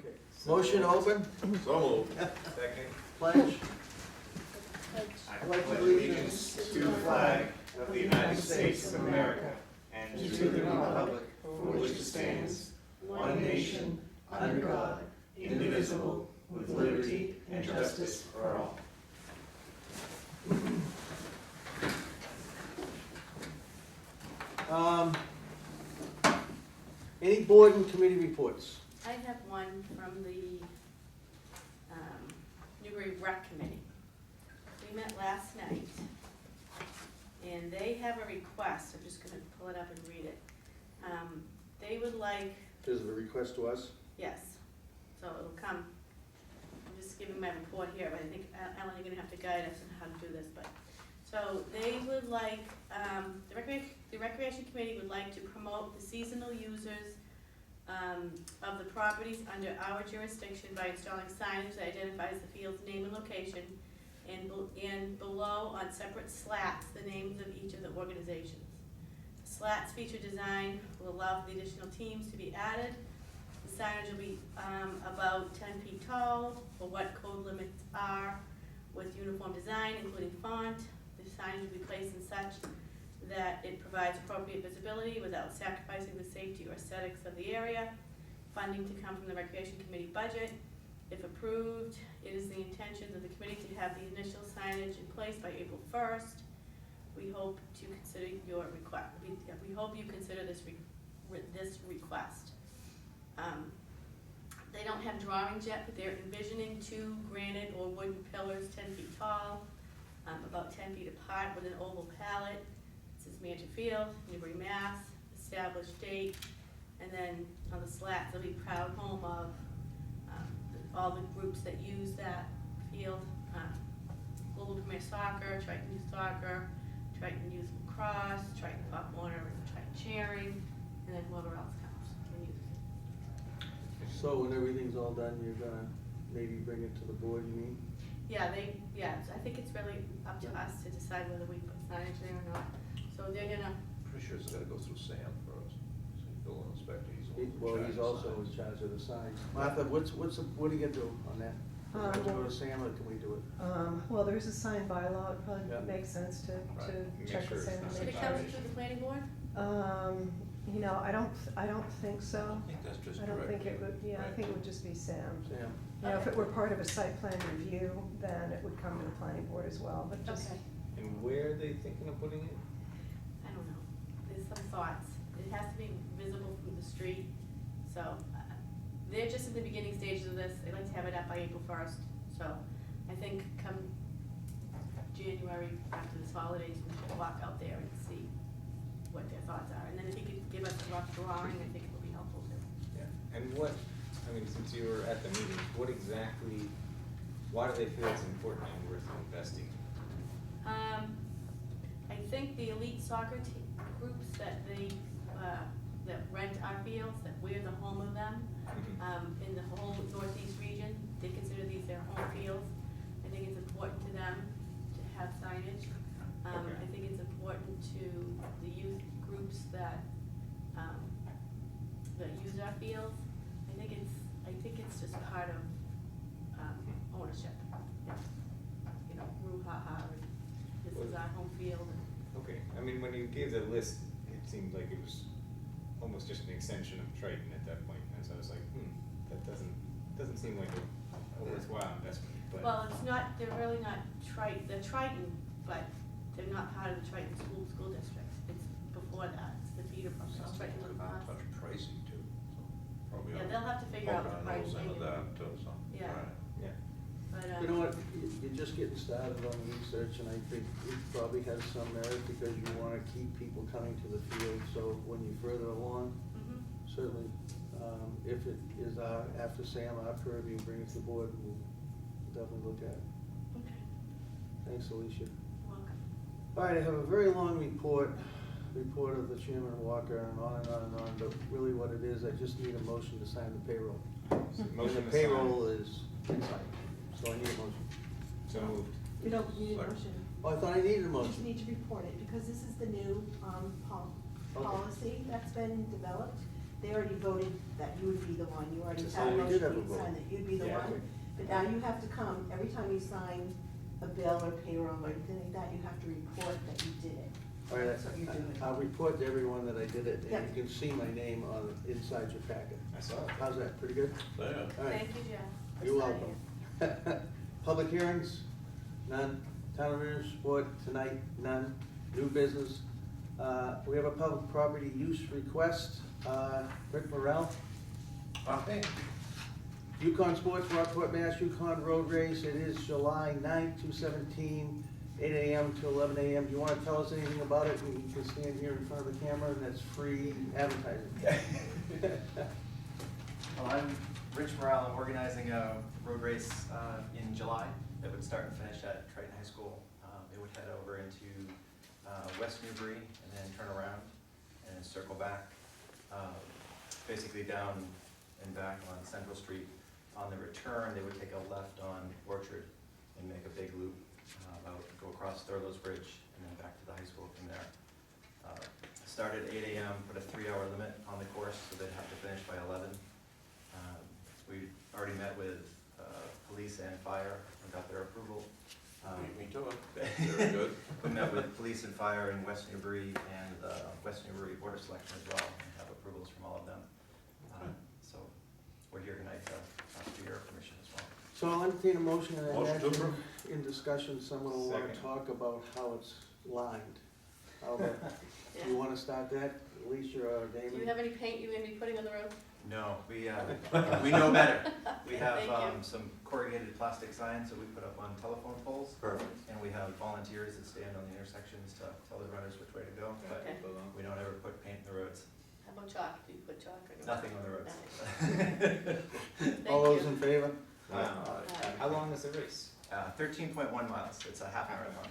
Okay. Motion open, So moved. Second. pledge. I pledge allegiance to the flag of the United States of America and to the republic for which it stands, one nation, under God, indivisible, with liberty and justice for all. Any board and committee reports? I have one from the Newbury Rec Committee. We met last night, and they have a request. I'm just gonna pull it up and read it. They would like, Is it a request to us? yes, so it'll come, I'm just giving my report here, but I think Ellen, you're gonna have to guide us on how to do this, but. So they would like, the Recreation Committee would like to promote the seasonal users of the properties under our jurisdiction by installing signage that identifies the field's name and location, and below on separate slats, the names of each of the organizations. The slats feature design will allow for the additional teams to be added. The signage will be about 10 feet tall for what code limits are, with uniform design, including font. The signage will be placed in such that it provides appropriate visibility without sacrificing the safety or aesthetics of the area. Funding to come from the Recreation Committee budget. If approved, it is the intention of the committee to have the initial signage in place by April 1st. We hope to consider your request. We hope you consider this request. They don't have drawings yet, but they're envisioning 2 granite or wooden pillars 10 feet tall, about 10 feet apart with an oval palette. This is Mansion Field, Newbury, Mass, established date, and then on the slats, they'll be proud home of all the groups that use that field. Global Premier Soccer, Triton Youth Soccer, Triton Youth Lacrosse, Triton Pop Warner, and Triton Cheering, and then whoever else comes can use it. So when everything's all done, you're gonna maybe bring it to the board, you mean? Yeah, I think it's really up to us to decide whether we put signage there or not. So they're gonna, Pretty sure it's gotta go through Sam first. So building inspector, he's the one in Well, charge he's of also signs. in charge of the signs. Martha, what are you gonna do on that? Can we go to Sam or can we do it? Well, there is a sign bylaw, it probably Yeah. makes sense to Right. Make check sure the it's same. not should it come through the planning board? You know, I don't think so. I think that's just I don't direct. think it would, yeah, I Right. think it would just be Sam. Sam? You know, if Okay. it were part of a site plan review, then it would come to the planning board as well, but just. Okay, And where are they thinking of putting it? I don't know, there's some thoughts. It has to be visible from the street, so they're just in the beginning stages of this. They'd like to have it up by April 1st, so I think come January after this holidays, we should walk out there and see what their thoughts are. And then if you could give us a rough drawing, I think it would be helpful too. Yeah. And what, I mean, since you were at the meeting, what exactly, why do they feel it's important and worth investing? I think the elite soccer groups that that rent our fields, that we're the home of them, in the whole northeast region, they consider these their home fields. I think it's important to them to have signage. Okay. I think it's important to the youth groups that use our fields. I think it's just part of ownership. It's, you know, brouhaha, and this is our home field. And Okay, I mean, when you gave the list, it seemed like it was almost just an extension of Triton at that point, and so I was like, that doesn't seem like a worthwhile investment, but. Well, it's not, they're really not they're Triton, but they're not part of the Triton school district. It's before that, it's the feeder program. Sounds like Triton it's about Lacrosse. touch pricey too, so probably. Yeah, ought they'll have to figure out the poke our price nose into anyway. that too, so. Yeah. Right. Yeah. But, You know what, you're just getting started on the research, and I think it probably has some merit because you wanna keep people coming to the field, so when you're further along, Mhm. certainly, if it is after Sam, our purview, bring it to the board, we'll definitely look at it. Okay, Thanks, Alicia. you're welcome. All right, I have a very long report of the Chairman Walker, and on and on and on, but really what it is, I just need a motion to sign the payroll. Motion And to the sign. payroll is inside, so I need a motion. So moved. You don't need a Second. motion, Oh, I thought I needed a you just motion. need to report it, because this is the new, Okay. policy that's been developed, they already voted that you would be the one, you already So had a we did motion, have a you vote. signed that you'd be the Yeah. one. But now you have to come, every time you sign a bill or payroll or anything like that, you have to report that you did it. All right, That's what you're doing. I'll report to everyone that I did it, and Yep. you can see my name on, inside your packet. I saw it. How's that, pretty good? Yeah. All right. Thank you, Jeff. for You're signing welcome. it. Public hearings, none. Town administrator's report tonight, none. New business, we have a public property use request, Rick Morrell. Okay. Yukon Sports, Rockport, Mass, Yukon Road Race, it is July 9th, 2017, 8 AM to 11 AM. Do you wanna tell us anything about it? You can stand here in front of the camera, and that's free advertising. Well, I'm Rich Morrell. I'm organizing a road race in July that would start and finish at Triton High School. It would head over into West Newbury and then turn around and circle back, basically down and back on Central Street. On the return, they would take a left on Orchard and make a big loop, go across Thurlow's Bridge and then back to the high school from there. Start at 8 AM, put a 3-hour limit on the course, so they'd have to finish by 11. We already met with police and fire and got their approval. Me too. Very good. We met with police and fire in West Newbury and the West Newbury Board of Selectmen as well, and have approvals from all of them. So we're here tonight to ask for your permission as well. So I'll entertain a motion, and I Motion to imagine approve. in discussion, someone will wanna Second. talk about how it's lined. How about, Yeah. you wanna start that, Alicia or Do you Damon? have any paint you're gonna be putting on the road? No, we know better. We Thank have you. some corrugated plastic signs that we put up on telephone poles. Perfect. And we have volunteers that stand on the intersections to tell the runners which way to go, but Okay. we don't ever put paint in the roads. How about chalk? Do you put chalk or no? Nothing on the roads. Nice. All Thank those you. in favor? How long is the race? 13.1 miles. It's a half marathon.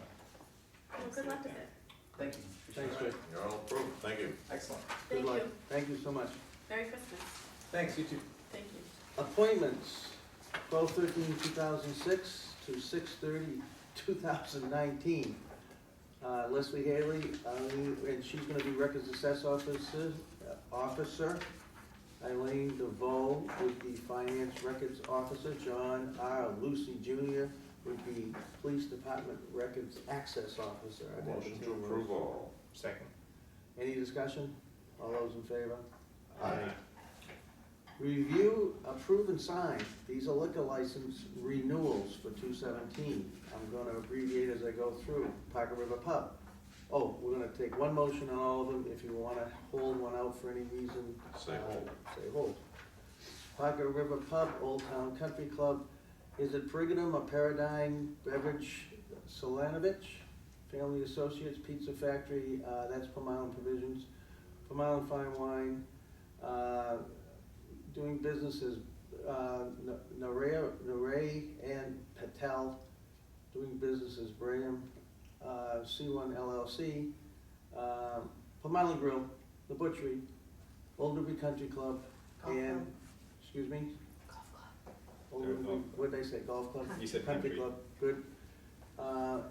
Well, good luck with it. Thank you. Thanks, Rick. You're all approved, thank you. Excellent. Good Thank luck. you. Thank you so much. Merry Christmas. Thanks, you too. Thank you. Appointments, 12/13/2006 to 6/30/2019. Leslie Haley, and she's gonna be Records Assess Officer. Eileen DeVoe would be Finance Records Officer. John R. Lucy Jr. would be Police Department Records Access Officer. I'd Motion to entertain approve those. all. Second. Any discussion? All those in favor? Aye. Review, approve, and sign. These are liquor license renewals for 217. I'm gonna abbreviate as I go through. Parker River Pub. Oh, we're gonna take one motion on all of them. If you wanna hold one out for any reason. Say hold. Say hold. Parker River Pub, Old Town Country Club. Is it Brigham or Paradigm Beverage Solanovich? Family Associates Pizza Factory, that's Plum Island Provisions. Plum Island Fine Wine, doing business as Naray and Patel, doing business as Graham, C1 LLC, Plum Island Grill, The Butchery, Old Newbury Country Club, Golf and, club. excuse me? Golf club. Old Golf Newbury, club. what'd I say, golf club? You said country. Club, good.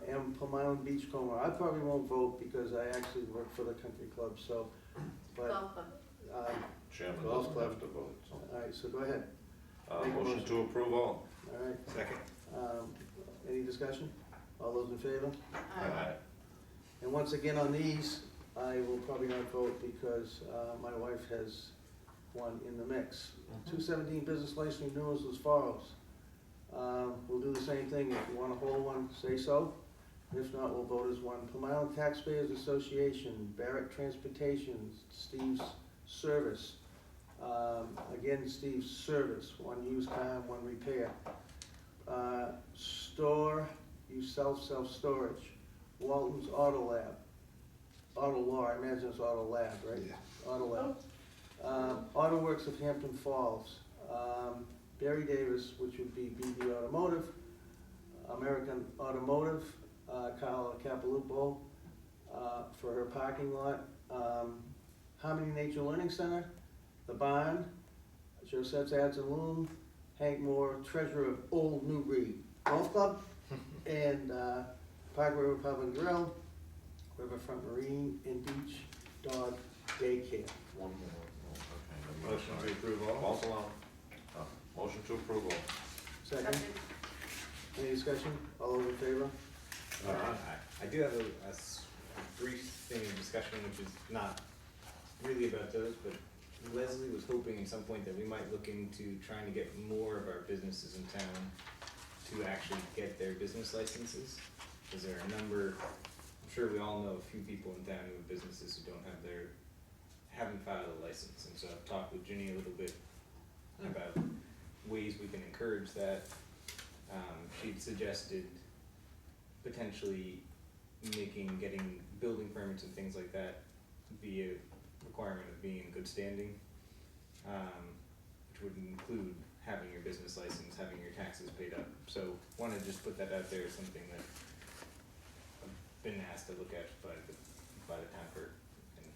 And Plum Island Beachcomber, I probably won't vote because I actually work for the country club, so, but, Golf club. Chairman Golf doesn't club. have to vote, so. alright, so go ahead, Make a Motion motion. to approve all. alright. Second. Any discussion? All those in favor? Aye. And once again, on these, I will probably not vote because my wife has one in the mix. 217 business license renewals as follows. We'll do the same thing. If you want to hold one, say so. If not, we'll vote as one. Plum Island Taxpayers Association, Barrett Transportation, Steve's Service. Again, Steve's Service, one used car and one repair. Store, self-storage. Walton's Auto Lab. Auto Law, I imagine it's Auto Lab, right? Yeah. Auto Lab. Auto Works of Hampton Falls. Barry Davis, which would be BD Automotive. American Automotive, Carla Capilupo, for her parking lot. Harmony Nature Learning Center, The Barn, Josette's Ads and Loom, Hank Moore, treasurer of Old Newbury Golf Club, and Park River Pub and Grill, Riverfront Marine and Beach Dog Daycare. One more. Oh, okay, never Motion to approve all? False alarm. Motion to approve all. Second, any discussion? All those in favor? I do have a brief thing of discussion, which is not really about those, but Leslie was hoping at some point that we might look into trying to get more of our businesses in town to actually get their business licenses. Is there a number, I'm sure we all know a few people in town who have businesses who don't have haven't filed a license, and so I've talked with Ginny a little bit about ways we can encourage that. She'd suggested potentially getting building permits and things like that be a requirement of being in good standing, which would include having your business license, having your taxes paid up. So wanna just put that out there as something that I've been asked to look at by the town clerk.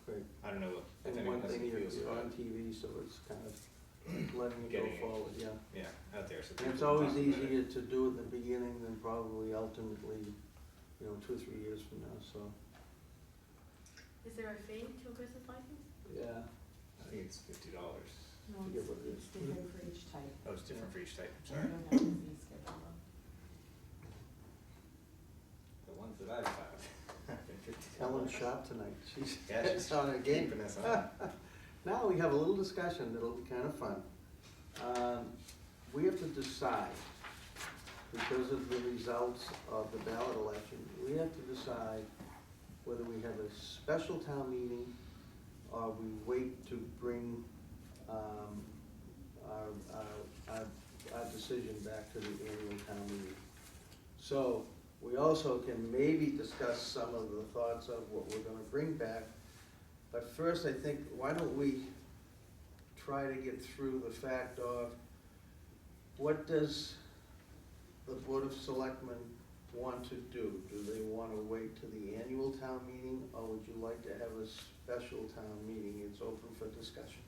Great. I don't know if And anyone one has thing, any you're feels about on TV, so it's kind of letting it Getting it. go forward, yeah. yeah, out there, so And it's people always talk about it. easier to do it in the beginning than probably ultimately, 2 or 3 years from now, so, Is there a fee to a business license? yeah. I think it's $50. No, Forget what it is. it's different for each type. Oh, it's different for each type, I sorry. don't have the fee schedule though. The ones that I've filed have been $50. Ellen shot tonight, she's Yeah, she's on her game. keeping us on. Now we have a little discussion that'll be kind of fun. We have to decide, because of the results of the ballot election, we have to decide whether we have a special town meeting or we wait to bring our decision back to the annual town meeting. So, we also can maybe discuss some of the thoughts of what we're gonna bring back. But first, I think, why don't we try to get through the fact of what does the Board of Selectmen want to do? Do they wanna wait to the annual town meeting, or would you like to have a special town meeting? It's open for discussion.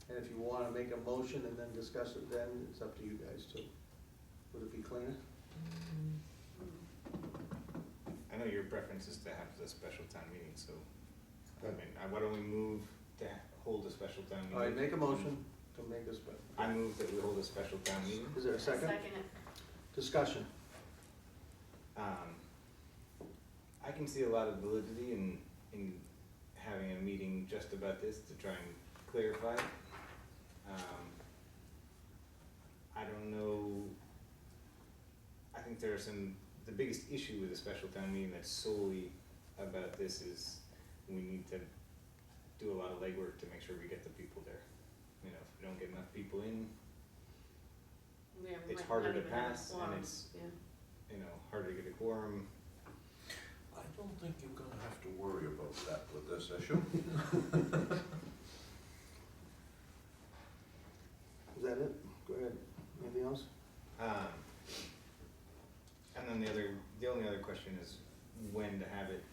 And if you wanna make a motion and then discuss it then, it's up to you guys too. Would it be cleaner? I know your preference is to have the special town meeting, so, I mean, why don't we move to hold a special town meeting? All right, make a motion to make us, I move that we hold a special town meeting. is there a second? Second it. Discussion. I can see a lot of validity in having a meeting just about this to try and clarify. I don't know, I think there are the biggest issue with a special town meeting that's solely about this is we need to do a lot of legwork to make sure we get the people there. If we don't get enough people in, We It's might harder not to even have a pass, and quorum, it's- yeah. harder to get a quorum. I don't think you're gonna have to worry about that with this issue. Is that it? Go ahead. Anything else? And then the only other question is when to have it.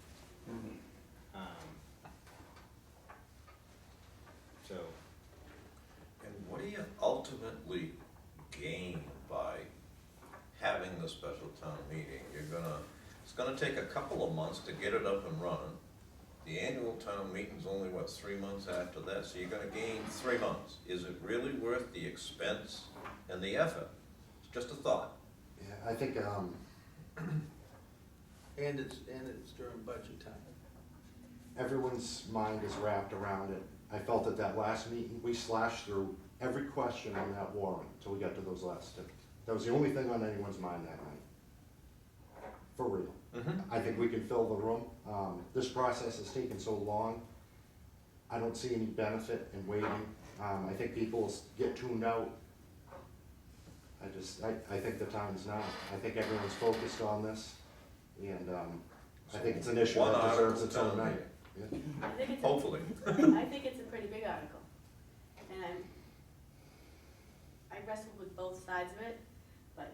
So, And what do you ultimately gain by having the special town meeting? It's gonna take a couple of months to get it up and running. The annual town meeting's only, 3 months after that, so you're gonna gain 3 months. Is it really worth the expense and the effort? It's just a thought. Yeah, I think, And it's during budget time. everyone's mind is wrapped around it. I felt at that last meeting, we slashed through every question on that warrant until we got to those last two. That was the only thing on anyone's mind that night. For real. I think we can fill the room. This process has taken so long. I don't see any benefit in waiting. I think people get tuned out. I think the time's now. I think everyone's focused on this, and, I think it's an issue One that deserves article its own town night. meeting. Yeah. I think it's Hopefully. I think it's a pretty big article, and I wrestled with both sides of it, but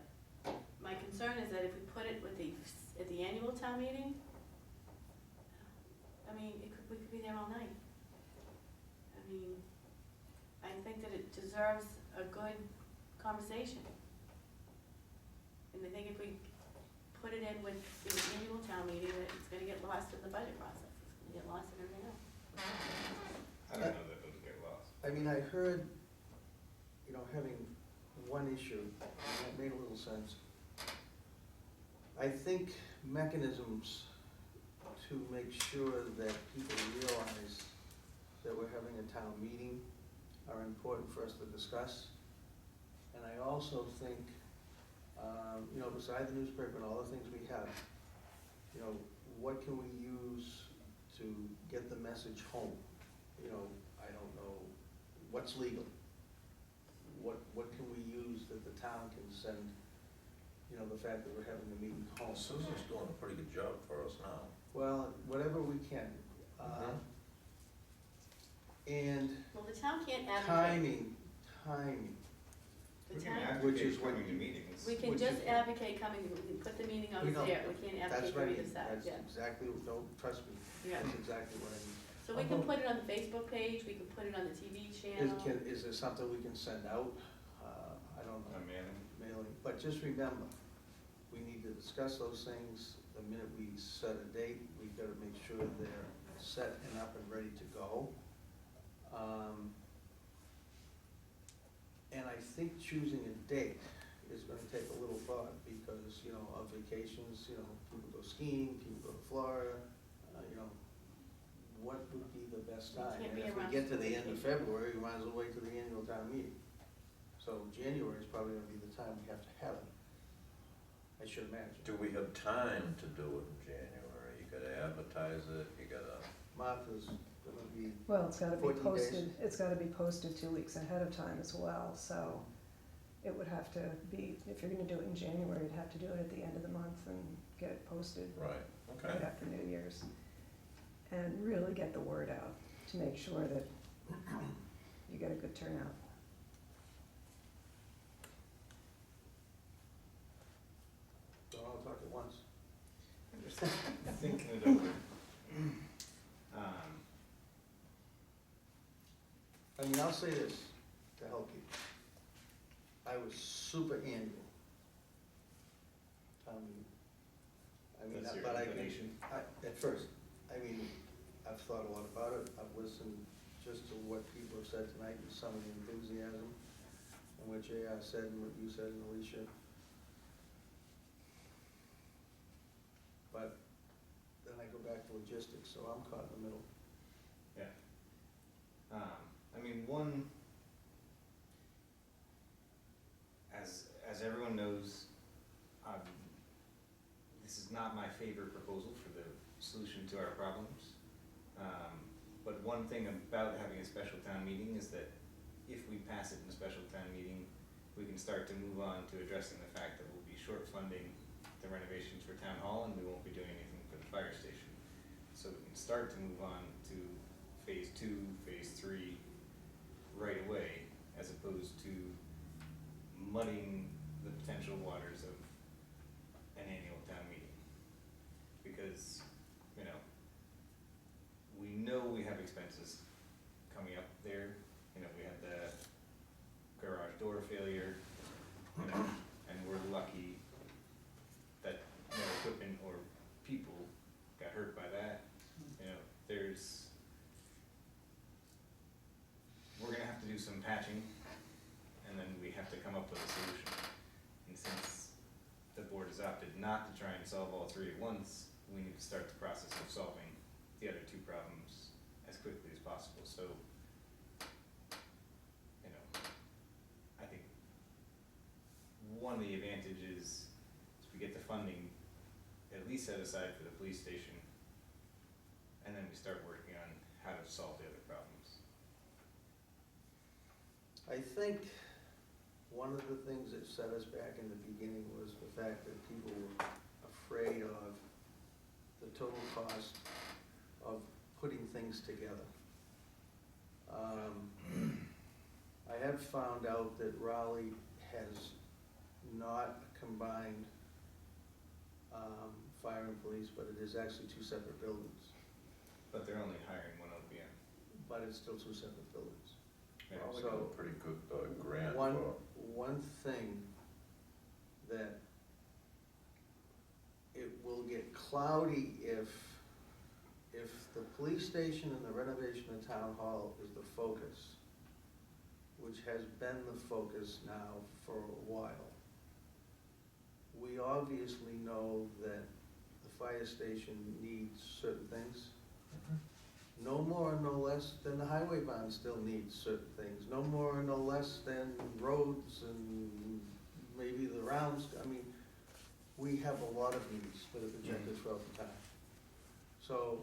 my concern is that if we put it at the annual town meeting, we could be there all night. I think that it deserves a good conversation. And I think if we put it in with the annual town meeting, that it's gonna get lost in the budget process, it's gonna get lost in everything else. I don't know that it'll get lost. I mean, I heard, you know, having one issue, and that made a little sense. I think mechanisms to make sure that people realize that we're having a town meeting are important for us to discuss. And I also think, you know, beside the newspaper and all the things we have, you know, what can we use to get the message home? You know, I don't know, what's legal? What can we use that the town can send, you know, the fact that we're having a meeting home? Susan's doing a pretty good job for us now. Well, whatever we can. And Well, the town can't advocate. timing. The We can town, Which advocate is what- coming to meetings. we can which just is- advocate coming, we can put the meeting out We know. there, we can't That's advocate what I from mean, either side, that's yeah. exactly, don't, trust me, Yeah. that's exactly what I mean. So we can put it on the Facebook page, we can put it on the TV channel. Is there something we can send out? I don't know. A mailing. Mailing, but just remember, we need to discuss those things. The minute we set a date, we've gotta make sure they're set and up and ready to go. And I think choosing a date is gonna take a little thought, because, you know, of vacations, you know, people go skiing, people go to Florida, you know, what would be the best It time? can't And be if we around get to school the end of vacation. February, we might as well wait till the annual town meeting. So January is probably gonna be the time we have to have it, I should imagine. Do we have time to do it in January? You gotta advertise it, you gotta, Martha's gonna be, Well, it's gotta be 14 days. posted, it's gotta be posted 2 weeks ahead of time as well, so it would have to be, if you're gonna do it in January, you'd have to do it at the end of the month and get it posted right, right okay. after New Year's. And really get the word out to make sure that you get a good turnout. don't all talk at once. I'm just thinking it over. I mean, I'll say this to help you. I was super annual. I mean, That's your but I can, inclination? at first, I mean, I've thought a lot about it. I've listened just to what people have said tonight and some of the enthusiasm and what JR said and what you said and Alicia. But then I go back to logistics, so I'm caught in the middle. Yeah. I mean, one, as everyone knows, this is not my favorite proposal for the solution to our problems. But one thing about having a special town meeting is that if we pass it in a special town meeting, we can start to move on to addressing the fact that we'll be short funding the renovations for town hall and we won't be doing anything for the fire station. So we can start to move on to phase 2, phase 3 right away, as opposed to muddying the potential waters of an annual town meeting. Because, you know, we have expenses coming up there. You know, we had the garage door failure, you know, and we're lucky that no equipment or people got hurt by that. You know, we're gonna have to do some patching, and then we have to come up with a solution. And since the board has opted not to try and solve all three at once, we need to start the process of solving the other two problems as quickly as possible. So, you know, I think one of the advantages is we get the funding at least set aside for the police station, and then we start working on how to solve the other problems. I think one of the things that set us back in the beginning was the fact that people were afraid of the total cost of putting things together. I have found out that Raleigh has not combined fire and police, but it is actually two separate buildings, But they're only hiring one OPM. but it's still two separate buildings. Yeah, Probably So- got a pretty good grant One, for, one thing that it will get cloudy if the police station and the renovation of town hall is the focus, which has been the focus now for a while. We obviously know that the fire station needs certain things. No more and no less than the highway barn still needs certain things. No more and no less than roads and maybe the rounds. I mean, we have a lot of needs that are projected throughout the town. So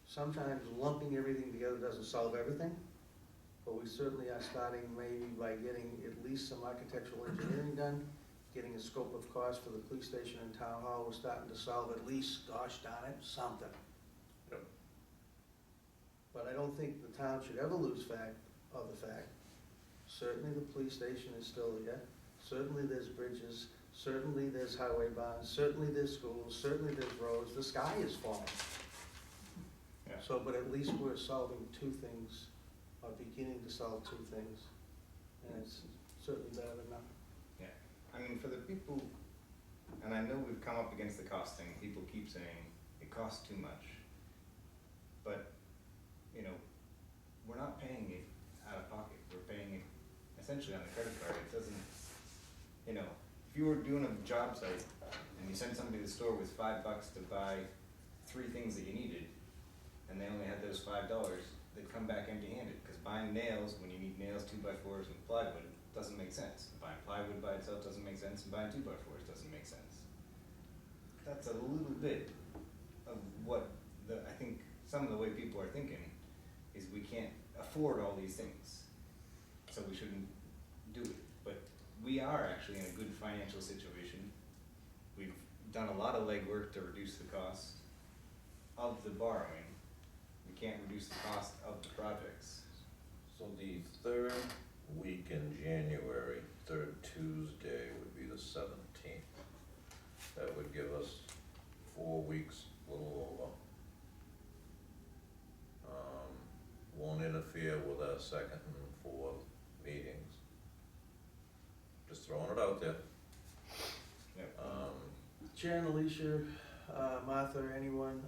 sometimes lumping everything together doesn't solve everything, but we certainly are starting maybe by getting at least some architectural engineering done, getting a scope of cost for the police station and town hall. We're starting to solve at least, gosh darn it, something. Yep. But I don't think the town should ever lose fact of the fact. Certainly the police station is still there. Certainly there's bridges. Certainly there's highway bonds. Certainly there's schools. Certainly there's roads. The sky is falling. Yeah. So, but at least we're solving two things, or beginning to solve two things. And it's certainly better than nothing. Yeah, I mean, for the people, and I know we've come up against the cost thing, people keep saying it costs too much. But, you know, we're not paying it out of pocket, we're paying it essentially on the credit card. It doesn't, you know, if you were doing a job site and you sent somebody to the store with $5 to buy 3 things that you needed, and they only had those $5, they'd come back empty-handed, because buying nails, when you need nails, 2x4s and plywood, doesn't make sense. Buying plywood by itself doesn't make sense, and buying 2x4s doesn't make sense. That's a little bit of what I think some of the way people are thinking is we can't afford all these things, so we shouldn't do it. But we are actually in a good financial situation. We've done a lot of legwork to reduce the cost of the borrowing. We can't reduce the cost of the projects. So the third week in January, third Tuesday would be the 17th. That would give us 4 weeks, a little over. Won't interfere with our second and fourth meetings. Just throwing it out there. Yep. Jen, Alicia, Martha, anyone,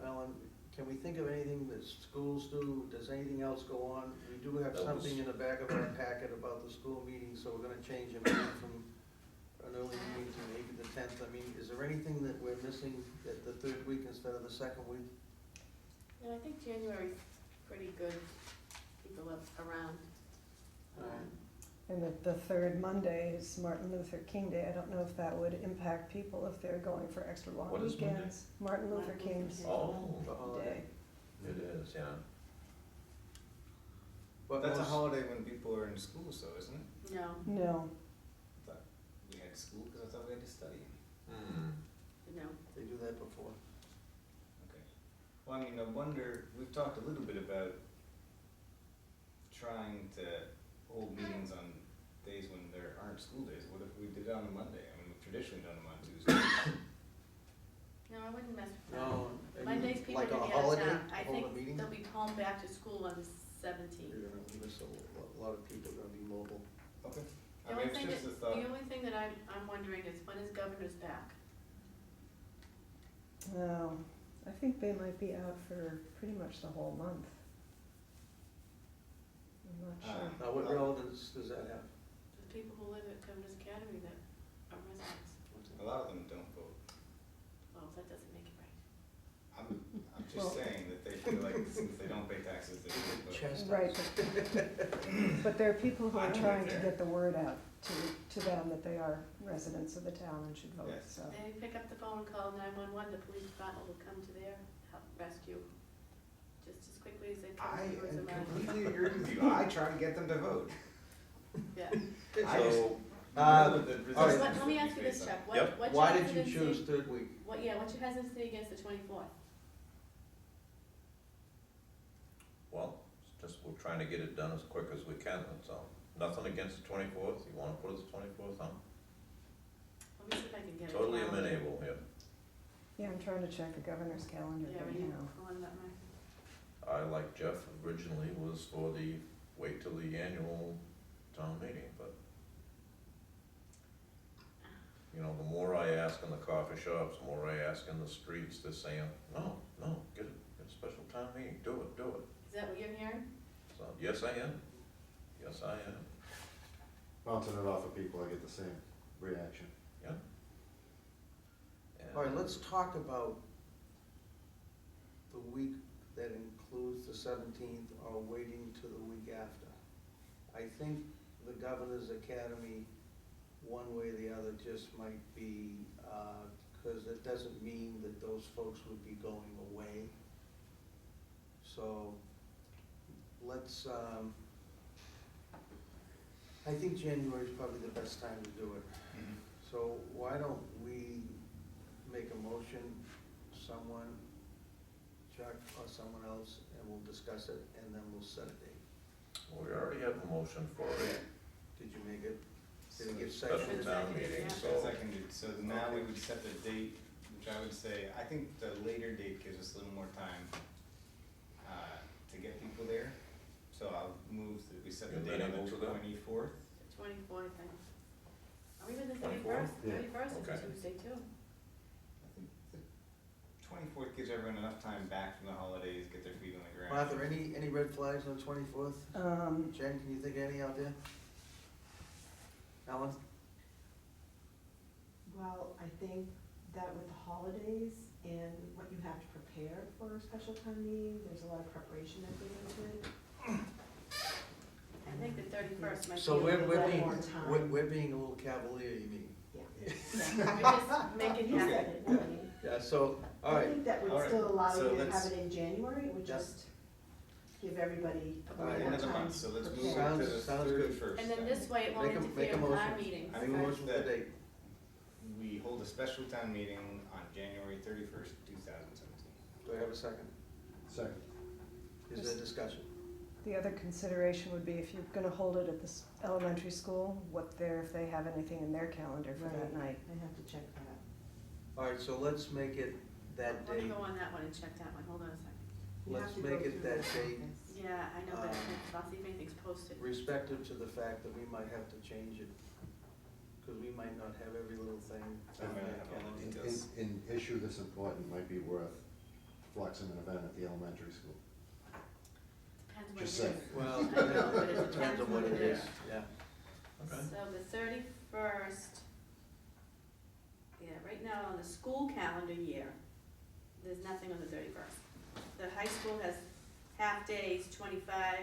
Ellen, can we think of anything that schools do? Does anything else go on? We do have That was- something in the back of our packet about the school meeting, so we're gonna change a meeting from an early meeting to maybe the 10th. I mean, is there anything that we're missing at the third week instead of the second week? Yeah, I think January's pretty good, people up around. And the third Monday is Martin Luther King Day. I don't know if that would impact people if they're going for extra long What is Monday? weekends. Martin Luther King's Oh, The holiday. Day. it is, yeah. But That's a most- holiday when people are in school, so isn't it? No, No, I thought we had school because I thought we had to study. no. They do that before. Okay. Well, I mean, I wonder, we've talked a little bit about trying to hold meetings on days when there aren't school days. What if we did it on a Monday? I mean, we've traditionally done them on Tuesdays. No, I wouldn't mess with that. No. I mean, Mondays, people are like gonna a be out of holiday, town. I hold a think meeting? they'll be home back to school on the 17th. You're gonna miss a lot of people are gonna be mobile. Okay. The I only mean, thing it's that, just a thought. the only thing that I'm wondering is when is governor's back? no. I think they might be out for pretty much the whole month. I'm not sure. Now, what relevance does that have? The people who live at Governor's Academy that are residents. A lot of them don't vote. Well, that doesn't make it right. I'm just Well- saying that they feel like since they don't pay taxes, they should vote. Chestnuts. Right, but there are people who are I'm with trying to there. get the word out to them that they are residents of the town and should vote, Yes. so. They pick up the phone and call 911, the police department will come to their help rescue just as quickly as they I can. towards am the mountain. completely agree with you. I try to get them to vote. Yeah. I just So, know the all right. Let me ask you this, Chuck, Yep. what's your Why did you hesitancy? choose third week? What's your hesitancy against the 24th? well, it's just we're trying to get it done as quick as we can, that's all. Nothing against the 24th, you wanna put it the 24th on? Let me see if I can get it. Totally now. amenable, yeah. Yeah, I'm trying to check the governor's calendar Yeah, right are you now. pulling that, Mike? I, like Jeff originally, was for the wait till the annual town meeting, but you know, the more I ask in the coffee shops, the more I ask in the streets, they're saying, no, get a special town meeting, do it. Is that what you're hearing? So, yes, I am. Yes, I am. Bouncing it off of people, I get the same reaction. And- All right, let's talk about the week that includes the 17th or waiting to the week after. I think the Governor's Academy, one way or the other, just might be, because it doesn't mean that those folks would be going away. So let's, I think January is probably the best time to do it. So why don't we make a motion, someone, Chuck or someone else, and we'll discuss it, and then we'll set a date. We already have a motion for it. Did you make it? Did it get Special seconded? town meeting, Yeah. so. Seconded, so now we would set the date, which I would say, I think the later date gives us a little more time, to get people there. So I'll move that we set the You're date on the amenable to that? 24th. The 24th, I think. Or even the 24th? 31st, Yeah. 31st is a Okay. Tuesday too. I think the 24th gives everyone enough time back from the holidays, get their feet on the ground. Martha, any red flags on the 24th? Jen, can you think of any out there? Ellen? Well, I think that with the holidays and what you have to prepare for a special town meeting, there's a lot of preparation that goes into it. I think the 31st might be a So little we're bit being, more. we're being a little cavalier, you mean? Yeah. We're just making You happen. said it, not me. Yeah, so, all I right, think that would All right. still allow So you to let's- have it in January, it would Yeah. just give everybody All right, more End of the time month, so let's to move it prepare. to the Sounds good. 31st. And then this way it won't Make a- make interfere a with our motion. meetings. I make a move motion for the that- date. We hold a special town meeting on January 31st, 2017. Do I have a second? Second. Is there discussion? The other consideration would be if you're gonna hold it at this elementary school, if they have anything in their calendar for that Right. night. I have to check that. All right, so let's make it that Let me date. go on that one and check that one, hold on a second. You have Let's to make go it through that the date. process. Yeah, I know, but I'll see if anything's posted. Respective to the fact that we might have to change it, because we might not have every little thing I on might that not have all the calendar. details. An issue this important might be worth flexing an event at the elementary school. Depends what it Just is. saying. Well, I know, but it depends on what it is, yeah. Okay. So the 31st, yeah, right now on the school calendar year, there's nothing on the 31st. The high school has half days, 25,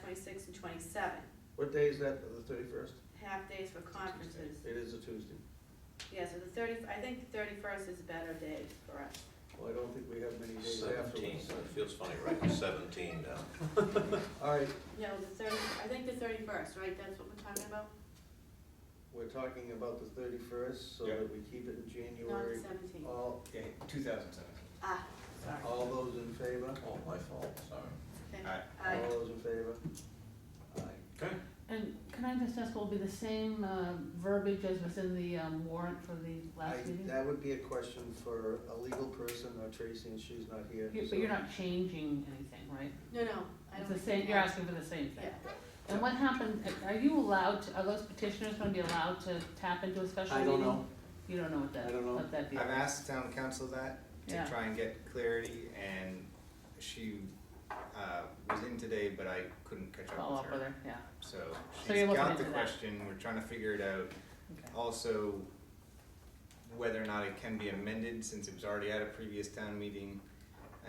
26, and 27. What day is that, the 31st? Half days for conferences. It is a Tuesday. Yeah, so I think the 31st is a better day for us. Well, I don't think we have many days 17, afterwards. it feels funny writing 17 down. All right, No, I think the 31st, right, that's what we're talking about? we're talking about the 31st, so Yeah. that we keep it in Not January. the 17th. All, Yeah, 2017. Ah, sorry. all those in favor? Oh, my fault, sorry. Okay. Aye. Aye. All those in favor? Aye. Okay. And can I just ask, will it be the same verbiage as was in the warrant for the last meeting? That would be a question for a legal person, or Tracy, and she's not here. But you're not changing anything, right? No, I It's don't the think same, we you're have- asking for the same thing. Yeah. And what happened, are you allowed, are those petitioners gonna be allowed to tap into a special I meeting? don't know. You don't know what that, I don't know. what that deal I've is? asked town council that to Yeah. try and get clarity, and she was in today, but I couldn't catch Follow up up with with her. her, yeah, So So she's you're looking got the into that. question, we're trying to figure it out. okay. Also, whether or not it can be amended, since it was already at a previous town meeting,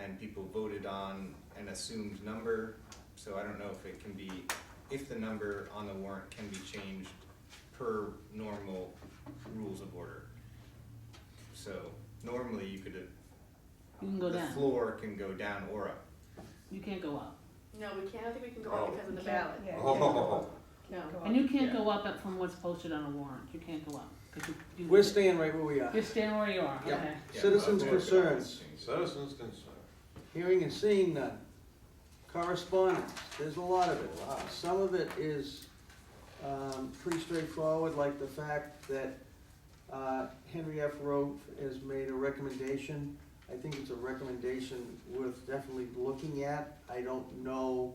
and people voted on an assumed number, so I don't know if it can be, if the number on the warrant can be changed per normal rules of order. So normally you could, You can go the down, floor can go down or up. you can't go up. No, we can't, I don't think we can go on because of the ballot. Yeah, Oh. No. And you can't Yeah. go up from what's posted on a warrant, you can't go up, 'cause you. We're staying right where we are. You're staying where you are, Yeah. okay. Yeah, Citizens' I'll work it out. concerns. Citizens concerned. Hearing and seeing none. Correspondence, there's a lot of it. Some of it is pretty straightforward, like the fact that Henry F. Rowe has made a recommendation. I think it's a recommendation worth definitely looking at. I don't know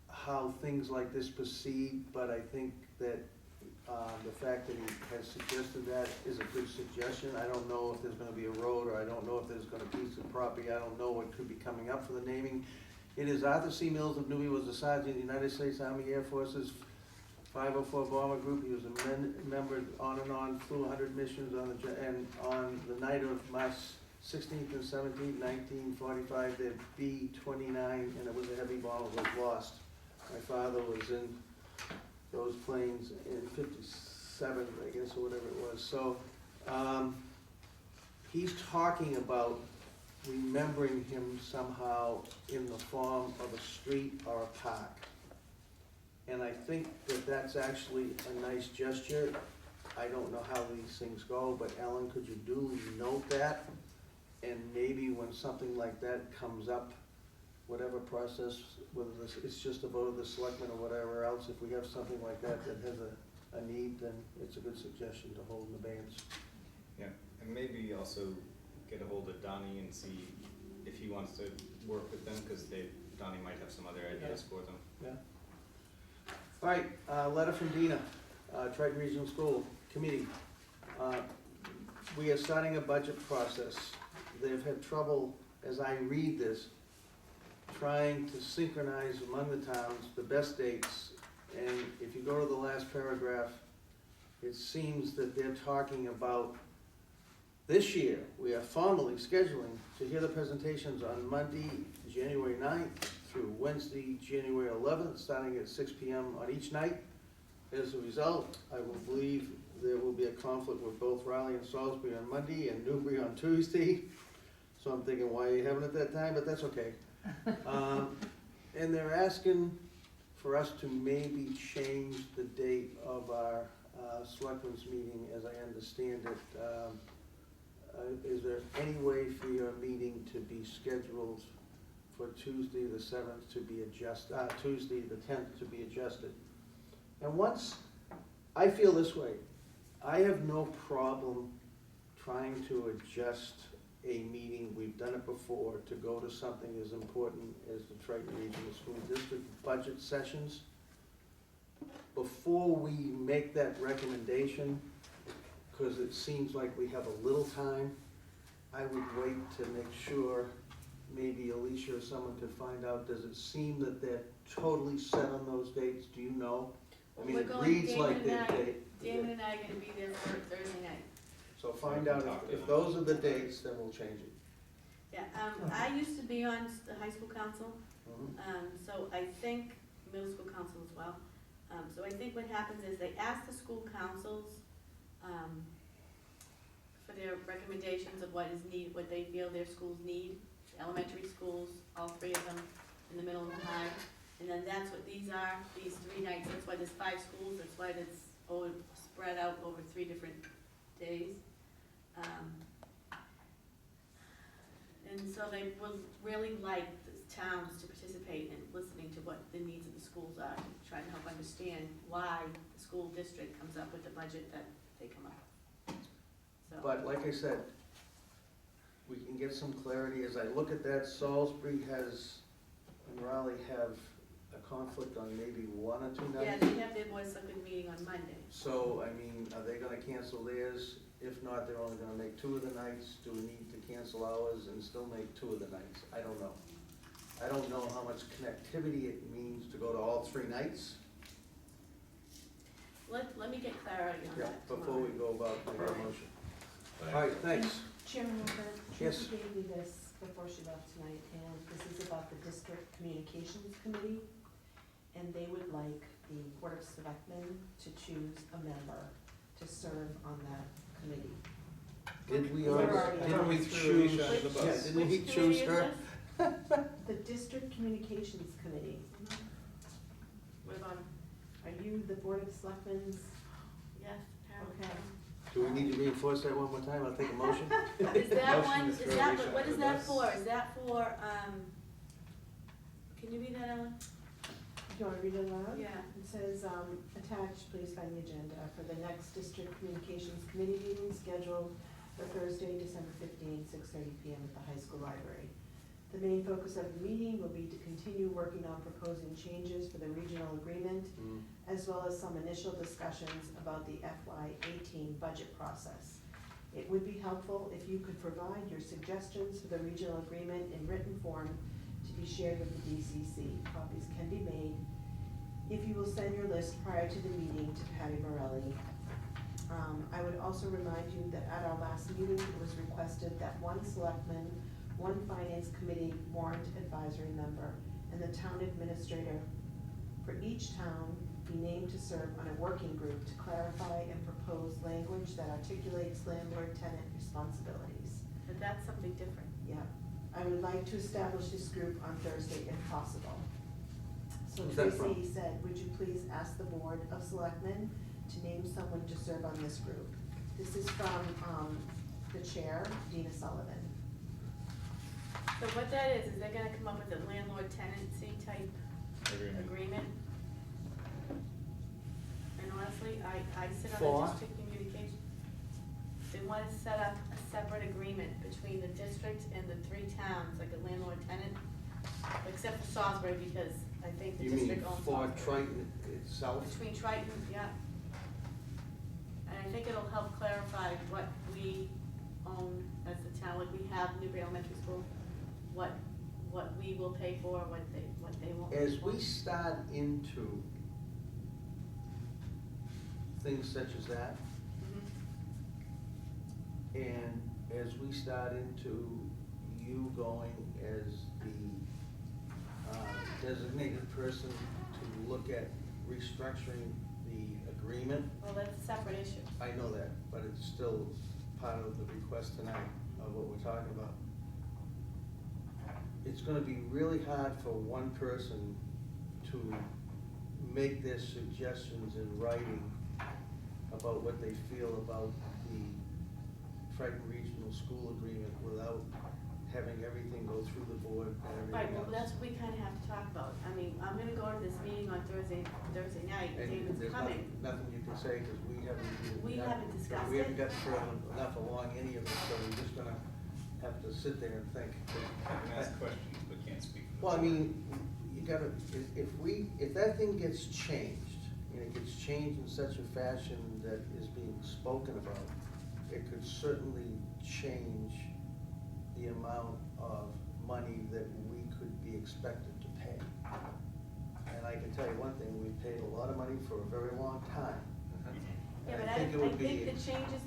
how things like this proceed, but I think that The fact that he has suggested that is a good suggestion. I don't know if there's gonna be a road, or I don't know if there's gonna be a piece of property, I don't know what could be coming up for the naming. It is Arthur C. Mills of Newby, was a sergeant in the United States Army Air Forces 504 Bomber Group. He was a member on and on, flew 100 missions and on the night of March 16th and 17th, 1945, the B-29, and it was a heavy bomb, was lost. My father was in those planes in 57, I guess, or whatever it was. So, he's talking about remembering him somehow in the form of a street or a park. And I think that that's actually a nice gesture. I don't know how these things go, but Ellen, could you duly note that? And maybe when something like that comes up, whatever process, whether it's just a vote of the selectmen or whatever else, if we have something like that that has a need, then it's a good suggestion to hold in abeyance. Yeah, and maybe also get a hold of Donnie and see if he wants to work with them, because Donnie might have some other ideas for them. Yeah. All right, letter from Dina, Triton Regional School Committee. We are starting a budget process. They've had trouble, as I read this, trying to synchronize among the towns the best dates. And if you go to the last paragraph, it seems that they're talking about this year, we are formally scheduling to hear the presentations on Monday, January 9th through Wednesday, January 11th, starting at 6 p.m. on each night. As a result, I will believe there will be a conflict with both Raleigh and Salisbury on Monday and Newbury on Tuesday. So I'm thinking, why are you having it that time? But that's okay. And they're asking for us to maybe change the date of our selectmen's meeting, as I understand it. Is there any way for your meeting to be scheduled for Tuesday the 7th to be adjusted, Tuesday the 10th to be adjusted? And once, I feel this way, I have no problem trying to adjust a meeting, we've done it before, to go to something as important as the Triton Regional School District budget sessions. Before we make that recommendation, because it seems like we have a little time, I would wait to make sure, maybe Alicia or someone could find out, does it seem that they're totally set on those dates? Do you know? I mean, We're it going, reads like they're Damon and I are gonna be there for Thursday night. So find out if those are the dates, then we'll change it. Yeah, I used to be on the high school council, Mhm. so I think middle school council as well. So I think what happens is they ask the school councils, for their recommendations of what is needed, what they feel their schools need, elementary schools, all three of them, in the middle and the high. And then that's what these are, these 3 nights, that's why there's 5 schools, that's why it's spread out over 3 different days. And so they would really like the towns to participate in listening to what the needs of the schools are, and try to help understand why the school district comes up with the budget that they come up with. So. But like I said, we can get some clarity. As I look at that, Salisbury has, and Raleigh have a conflict on maybe 1 or 2 nights. Yeah, they have their board selectmen meeting on Monday. So, I mean, are they gonna cancel theirs? If not, they're only gonna make 2 of the nights. Do we need to cancel ours and still make 2 of the nights? I don't know. I don't know how much connectivity it means to go to all 3 nights. Let me get clarity on that Before tomorrow. we go about making a motion. Thank All right, thanks. Chairman Wilbur, Yes. she gave me this before she left tonight, and this is about the District Communications Committee. And they would like the Board of Selectmen to choose a member to serve on that committee. Did we We're already didn't we on. choose, Alicia under the yeah, bus. didn't we Which choose committee her? is The District Communications Committee, this? What about him? are you the Board of Selectmen's? Yes, Harold. Okay. Do we need to reinforce that one more time? I'll take a motion. Is that Motion one, to is throw that, Alicia what under is the that bus. for? Is that for, can you read that, Ellen? Do you want to read it aloud? Yeah. It says, attached, please find the agenda for the next District Communications Committee meeting scheduled for Thursday, December 15, 6:30 p.m. at the high school library. The main focus of the meeting will be to continue working on proposing changes for the regional agreement, as well as some initial discussions about the FY18 budget process. It would be helpful if you could provide your suggestions for the regional agreement in written form to be shared with the DCC. Copies can be made if you will send your list prior to the meeting to Patty Morelli. I would also remind you that at our last meeting, it was requested that one selectman, one finance committee warrant advisory member, and the town administrator for each town be named to serve on a working group to clarify and propose language that articulates landlord-tenant responsibilities. But that's something different. Yeah, I would like to establish this group on Thursday if possible. So Who's that from? Tracy said, would you please ask the Board of Selectmen to name someone to serve on this group? This is from, the chair, Dina Sullivan. So what that is they're gonna come up with a landlord tenancy type agreement. And honestly, I sit on For? the district communication. They wanna set up a separate agreement between the district and the 3 towns, like a landlord tenant, except for Salisbury, because I think the You mean district owns for Salisbury. Triton itself? Between Triton, yeah. And I think it'll help clarify what we own as the town, like we have Newbury Elementary School, what we will pay for, what they won't. As we start into things such as that, Mhm. and as we start into you going as the designated person to look at restructuring the agreement, Well, that's a separate issue. I know that, but it's still part of the request tonight of what we're talking about. It's gonna be really hard for one person to make their suggestions in writing about what they feel about the Triton Regional School Agreement without having everything go through the board and Right, everything well, else. that's what we kinda have to talk about. I mean, I'm gonna go to this meeting on Thursday night, And David's there's coming. nothing you can say, because we haven't. We haven't discussed We haven't it. gotten further enough along any of it, so we're just gonna have to sit there and think. I can ask questions, but can't speak for the Well, I board. mean, you gotta, if that thing gets changed, and it gets changed in such a fashion that is being spoken about, it could certainly change the amount of money that we could be expected to pay. And I can tell you one thing, we've paid a lot of money for a very long time. Yeah, And but I think it think would be- the changes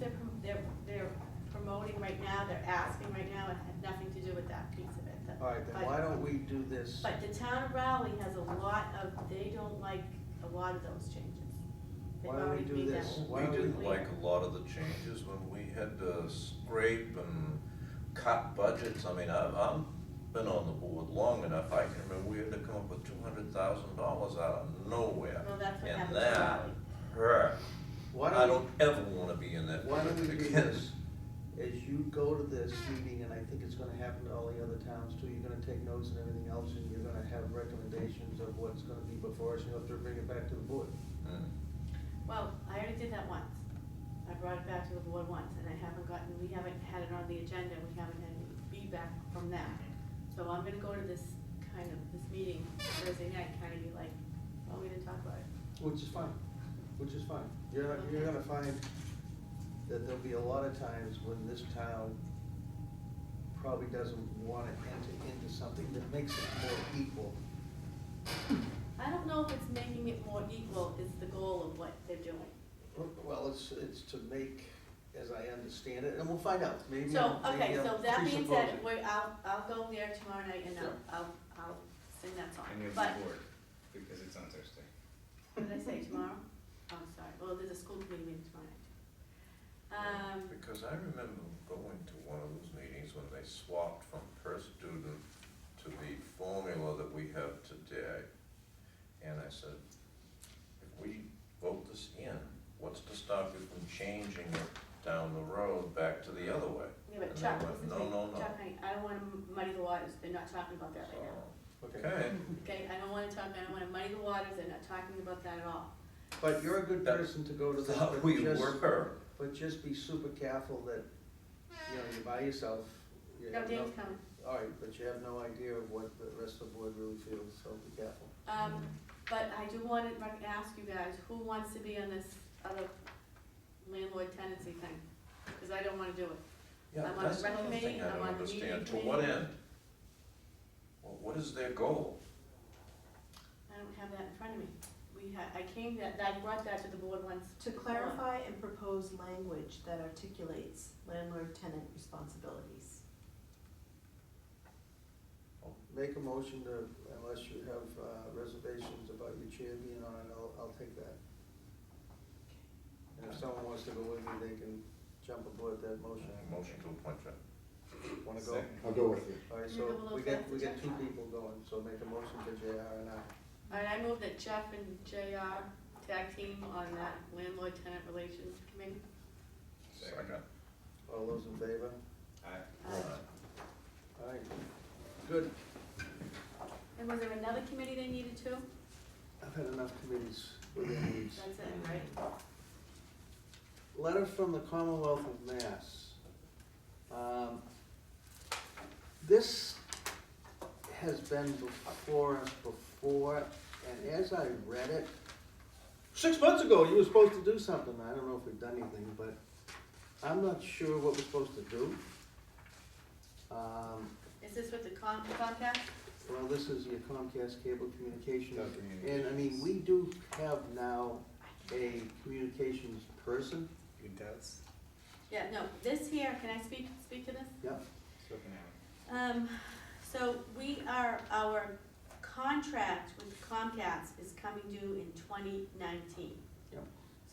they're promoting right now, they're asking right now, it had nothing to do with that piece of it. All right, then But- why don't we do this? But the town of Raleigh has a lot of, they don't like a lot of those changes. They've Why don't we already do made that this? We Why don't we- didn't like a lot of the changes when we had to scrape and cut budgets. I mean, I've been on the board long enough, I can remember we had to come up with $200,000 out of nowhere. Well, that's what And happened to that Raleigh. hurt. Why I don't don't ever wanna be in that Why don't we do again. this? As you go to this meeting, and I think it's gonna happen to all the other towns too, you're gonna take notes and everything else, and you're gonna have recommendations of what's gonna be before us, and you'll have to bring it back to the board. Mm. Well, I already did that once. I brought it back to the board once, and we haven't had it on the agenda, we haven't had any feedback from that. So I'm gonna go to this meeting Thursday night, kinda be like, oh, we didn't talk about it. Which is fine, which is fine. You're gonna find that there'll be a lot of times when this town probably doesn't wanna enter into something that makes it more equal. I don't know if it's making it more equal is the goal of what they're doing. Well, it's to make, as I understand it, and we'll find out, maybe. So, okay, maybe so I'm that being said, presupposing. I'll go there tomorrow night and Sure. I'll sing that song. And you'll be But, bored, because it's on Thursday. what did I say, tomorrow? Oh, sorry, well, there's a school committee meeting tomorrow night. Because I remember going to one of those meetings when they swapped from per student to the formula that we have today. And I said, if we vote this in, what's to stop you from changing it down the road back to the other way? Yeah, but And they Chuck, went, listen to no, me. no, no. Chuck, I don't wanna muddy the waters, they're not talking about that right now. So, Okay. okay, Okay, I don't wanna muddy the waters, they're not talking about that at all. But you're a good That- person to go to this, thought but we just, were. but just be super careful that, you're by yourself. You No, have Dave's coming. all right, but you have no idea of what the rest of the board really feels, so be careful. But I do want to ask you guys, who wants to be on this other landlord tenancy thing? Because I don't want to do it. Yeah, I'm on the that's rec another committee, thing I I'm don't on the meeting understand. To committee. what end? Well, what is their goal? I don't have that in front of me. I brought that to the board once. To clarify and propose language that articulates landlord-tenant responsibilities. Make a motion to, unless you have reservations about your chair being on it, I'll take that. And if someone wants to go with me, they can jump aboard that motion. Motion to appoint Jeff. Wanna go? Second. I'll go with you. All right, Can you so go a little we get faster, two Jeff? people going, so make a motion for JR and I. All right, I move that Jeff and JR tag team on that landlord-tenant relations committee. Second. All those in favor? Aye. All right, good. And was there another committee they needed too? I've had enough committees with their needs. That's it, right? Letter from the Commonwealth of Mass. This has been before us before, and as I read it, 6 months ago, you were supposed to do something. I don't know if we've done anything, but I'm not sure what we're supposed to do. Is this with the Comcast? Well, this is your Comcast cable communications. Telecommunications. And I mean, we do have now a communications person. Good doubts. Yeah, no, this here, can I speak to this? Yep. Spoken now. So our contract with Comcast is coming due in 2019. Yep.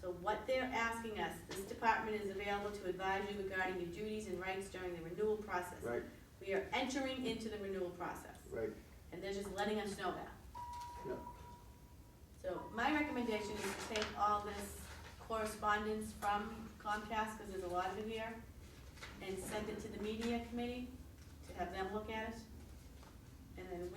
So what they're asking us, this department is available to advise you regarding your duties and rights during the renewal process. Right, We are entering into the renewal process, right. and they're just letting us know that. Yep. So my recommendation is to take all this correspondence from Comcast, because there's a lot of it here, and send it to the media committee to have them look at it. And then the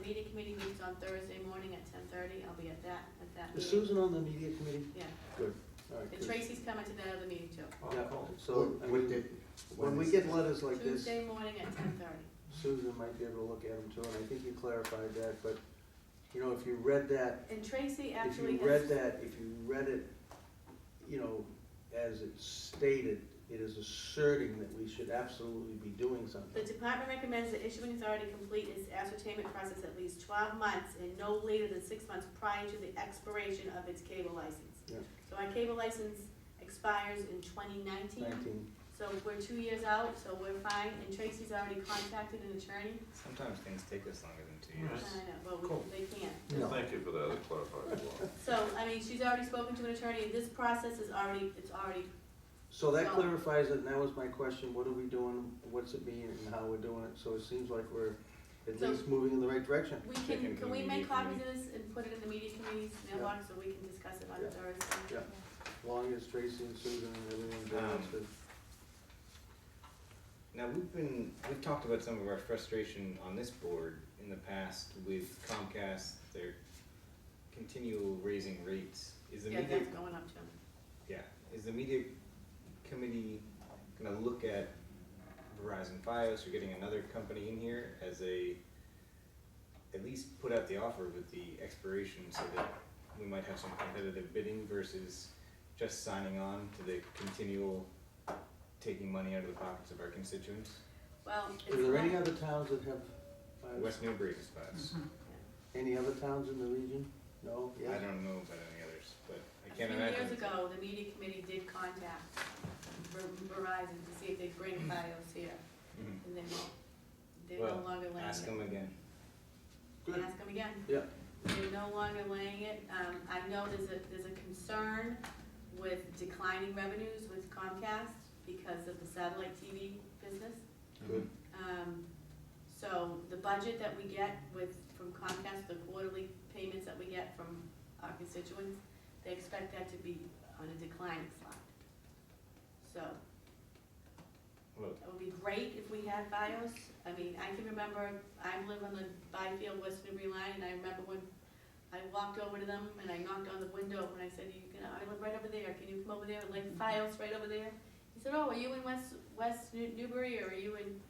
media committee meets on Thursday morning at 10:30. I'll be at that Is meeting. Susan on the media committee? Yeah, Good, all right. and good. Tracy's coming to that other meeting too. Yeah, so, I What mean, did- when we is get this? letters like this, Tuesday morning at 10:30. Susan might be able to look at them too, and I think you clarified that, but, you know, if you read that, And Tracy if actually you has. read it, you know, as it's stated, it is asserting that we should absolutely be doing The something. department recommends the issuing authority complete its ascertainment process at least 12 months and no later than 6 months prior to the expiration of its cable license. Yeah. So our cable license expires in 2019, 19, so we're 2 years out, so we're fine, and Tracy's already contacted an attorney. Sometimes things take us longer than 2 years. I know, well, Cool. they can't. No. Thank you for that, it clarifies a lot. So, I mean, she's already spoken to an attorney, and this process is already, so that So- clarifies it, and that was my question, what are we doing, what's it mean, and how we're doing it, so it seems like we're at So- least moving in the right direction. we Second can we media make copies committee. of this and put it in the media committee's mailbox so we can discuss it on Yeah. Thursday? Yeah. As long as Tracy and Susan and everyone's there, that's good. Now, we've talked about some of our frustration on this board in the past with Comcast, their continual raising rates. Is the Yeah, media, that's going up too. yeah, is the media committee gonna look at Verizon Fios or getting another company in here as at least put out the offer with the expiration so that we might have some competitive bidding versus just signing on to the continual taking money out of the pockets of our constituents? Well, it's Is there any not- other towns that have, West Newbury has Fios. any other towns in the region? No, I yes? don't know about any others, but I A can't few imagine. years ago, the media committee did contact Verizon to see if they'd bring Fios here, Mhm. and they won't. They're Well, no longer laying it. Ask them again. Good. Ask them again. Yeah. They're no longer laying it. I know there's a concern with declining revenues with Comcast because of the satellite TV business. Good. So the budget that we get from Comcast, the quarterly payments that we get from our constituents, they expect that to be on a declining slide. So Well, it would be great if we had Fios. I mean, I can remember, I live on the Byfield West Newbury line, and I remember when I walked over to them and I knocked on the window and I said, I live right over there, can you come over there and lay Fios right over there? He said, oh, are you in West Newbury or are you in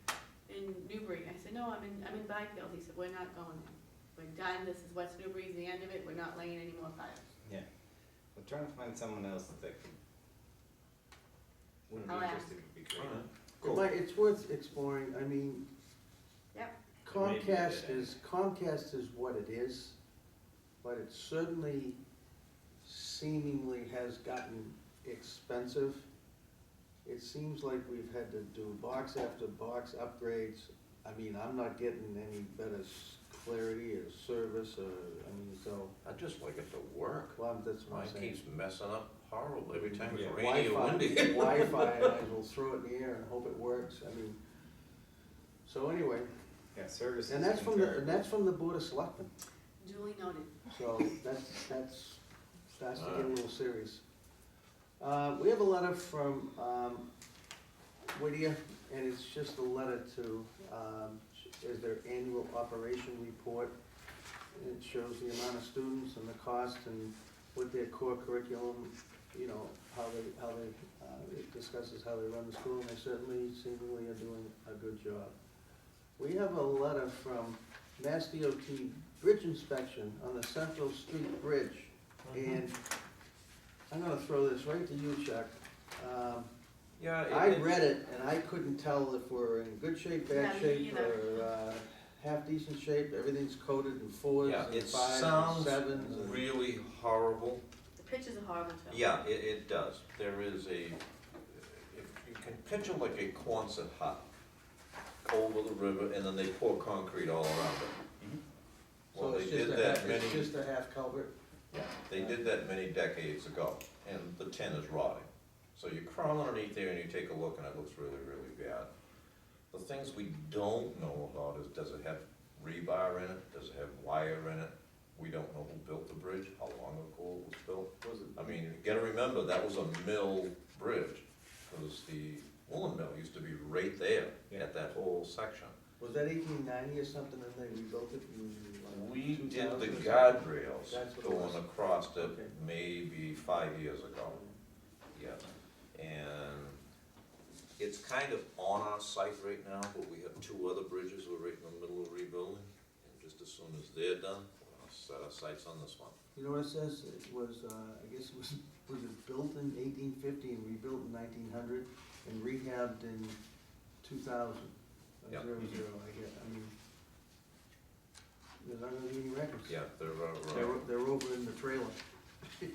in Newbury. I said, no, I'm in Byfield. He said, we're not going there. We're done, this is West Newbury's the end of it, we're not laying any more piles. Yeah. We're trying to find someone else that wouldn't be I'll ask. interested, would be great. Cool. It's worth exploring, I mean, Yep. Comcast is what it is, but it certainly seemingly has gotten expensive. It seems like we've had to do box after box upgrades. I mean, I'm not getting any better clarity or service or, I mean, so, I just like it to work. well, that's what Mine I'm saying. keeps messing up horrible every time it's Yeah. rainy or windy. Wi-Fi, I might as well throw it in the air and hope it works, I mean, so anyway, Yeah, services. and that's from the Board of Selectmen, Duly noted. so that's, starts to get a little serious. We have a letter from, Whittier, and it's just a letter to, is their annual operation report. And it shows the amount of students and the cost and what their core curriculum, you know, how they, it discusses how they run the school, and they certainly seemingly are doing a good job. We have a letter from Mass DOT Bridge Inspection on the Central Street Bridge, and I'm gonna throw this right to you, Chuck. Yeah. I read it, and I couldn't tell if we're in good shape, Yeah, bad me shape, either. or half decent shape, everything's coded in fours Yeah, and it fives and sounds sevens. and- really horrible. The pictures are horrible too. Yeah, it does. There is if you can picture like a Quonset hut over the river, and then they pour concrete all around it. Well, So they it's did just a that half, many, it's just a half culvert? yeah, they did that many decades ago, and the tin is rotting. So you crawl underneath there and you take a look, and it looks really, really bad. The things we don't know about is, does it have rebar in it? Does it have wire in it? We don't know who built the bridge, how long ago it was built. I mean, you gotta remember, that was a mill bridge, because the woolen mill used to be right there at that whole section. Was that 1890 or something, and they rebuilt it in, We did 2000 the or something? guardrails That's what it going was. across it Okay. maybe 5 years ago, yeah. And it's kind of on our site right now, but we have two other bridges we're right in the middle of rebuilding. And just as soon as they're done, we're gonna set our sights on this one. You know what it says? It was, I guess it was it built in 1850 and rebuilt in 1900 and rehabbed in 2000? Yep. 00, I guess, I mean, there's not gonna be any records. Yeah, They're over in the trailer.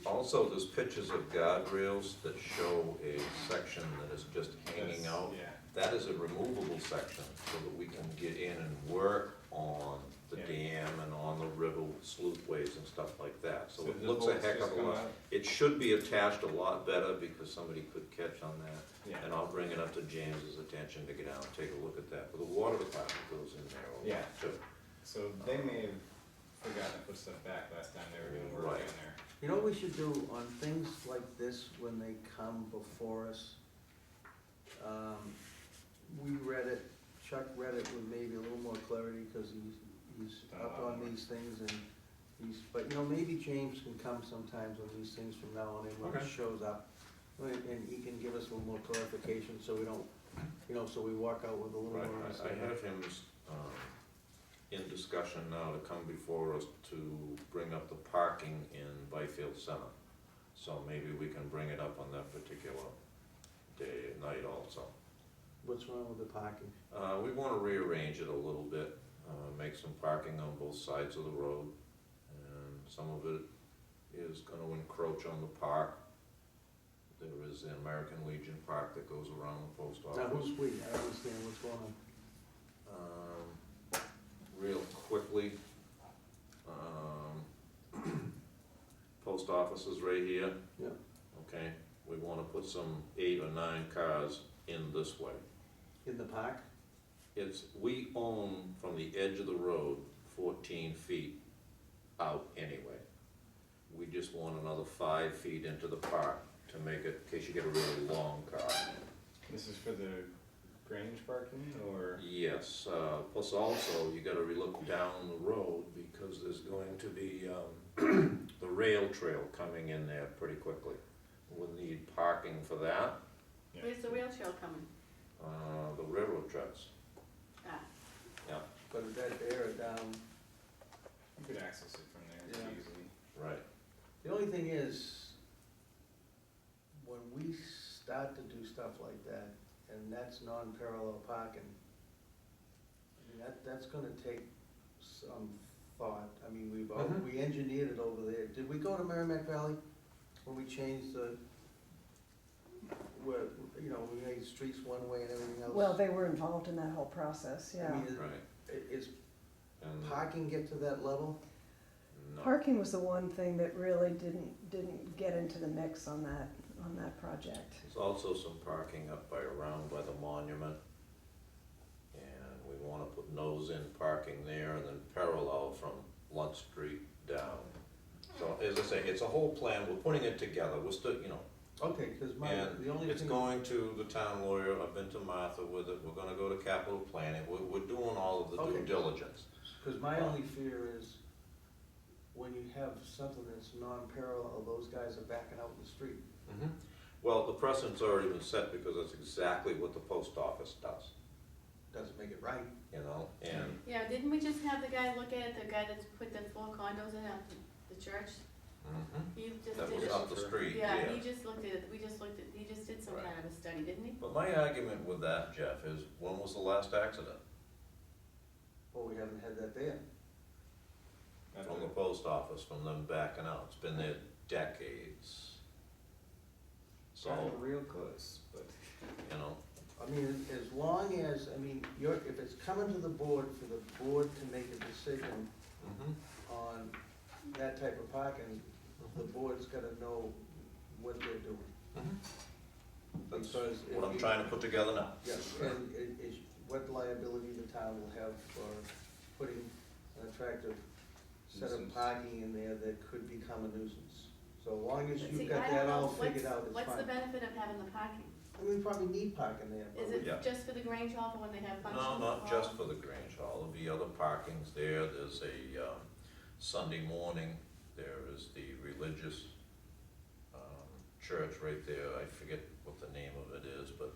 also, there's pictures of guardrails that show a section that is just hanging out. Yeah. That is a removable section, so that we can get in and work on the Yeah. dam and on the river sleuthways and stuff like that. So it the looks a bolts heck just of a come lot. out? It should be attached a lot better, because somebody could catch on that. Yeah. And I'll bring it up to James's attention to get out and take a look at that. But the water department goes in there a Yeah. lot too. So they may have forgotten to put stuff back last time they were doing work Right. in there. You know what we should do on things like this when they come before us? We read it, Chuck read it with maybe a little more clarity, because he's up on these things, and but you know, maybe James can come sometimes on these things from now on in when Okay. he shows up. And he can give us a little more clarification, so we don't, you know, so we walk out with a little Right, more. I have him, in discussion now to come before us to bring up the parking in Byfield Center. So maybe we can bring it up on that particular day and night also. What's wrong with the parking? We wanna rearrange it a little bit, make some parking on both sides of the road. And some of it is gonna encroach on the park. There is the American Legion Park that goes around the post office. Now, who's we? I don't understand what's going on. Real quickly, post office is right here. Yeah. Okay, we wanna put some 8 or 9 cars in this way. In the park? We own from the edge of the road 14 feet out anyway. We just want another 5 feet into the park to make it, in case you get a really long car. This is for the Grange parking, or? Yes, plus also, you gotta look down the road, because there's going to be, the rail trail coming in there pretty quickly. We'll need parking for that, Where's the rail trail coming? the railroad tracks. Ah, but is that there or down? You could access it from there Yeah. easily. Right. The only thing is, when we start to do stuff like that, and that's non-parallel parking, I mean, that's gonna take some thought. I mean, Mhm. we engineered it over there. Did we go to Merrimack Valley when we changed where, you know, we made streets one way and everything else? Well, they were involved in that whole process, I yeah. mean, Right. is And parking get to that level? no. Parking was the one thing that really didn't get into the mix on that project. There's also some parking up around by the monument. And we wanna put nose-in parking there and then parallel from Lunt Street down. So as I say, it's a whole plan, we're putting it together, we're still, you know, Okay, because and the only thing. it's going to the town lawyer, I've been to Martha with it, we're gonna go to capital planning, we're doing all of the due Okay. diligence. Because my only fear is when you have something that's non-parallel, those guys are backing out in the street. Mhm. Well, the precedent's already been set because that's exactly what the post office does, Doesn't make it right. you know, and, Yeah, didn't we just have the guy look at it, the guy that's put the 4 condos in at the church? mhm. He just That did was it. up the street, Yeah, he yes. just looked at it, he just did some Right. kind of a study, didn't he? But my argument with that, Jeff, is when was the last accident Well, we haven't had that there. from the post office, from them backing out? It's been there decades. So, Getting real close, but. you know, I mean, as long as, I mean, if it's coming to the board for the board to make a decision mhm. on that type of parking, the board's gotta know what they're doing. Mhm. That's Because if what I'm you- trying to put together now. Yes, and what liability the town will have for putting an attractive set of Nuisance. parking in there that could become a nuisance. So long as See, you've got I don't that know, all figured out, it's What's the fine. benefit of having the parking? I mean, we probably need parking there, but Is we- it Yeah. just for the Grange Hall for when they have functions? No, not or- just for the Grange Hall, there'll be other parkings there, there's a, Sunday morning, there is the religious, church right there, I forget what the name of it is, but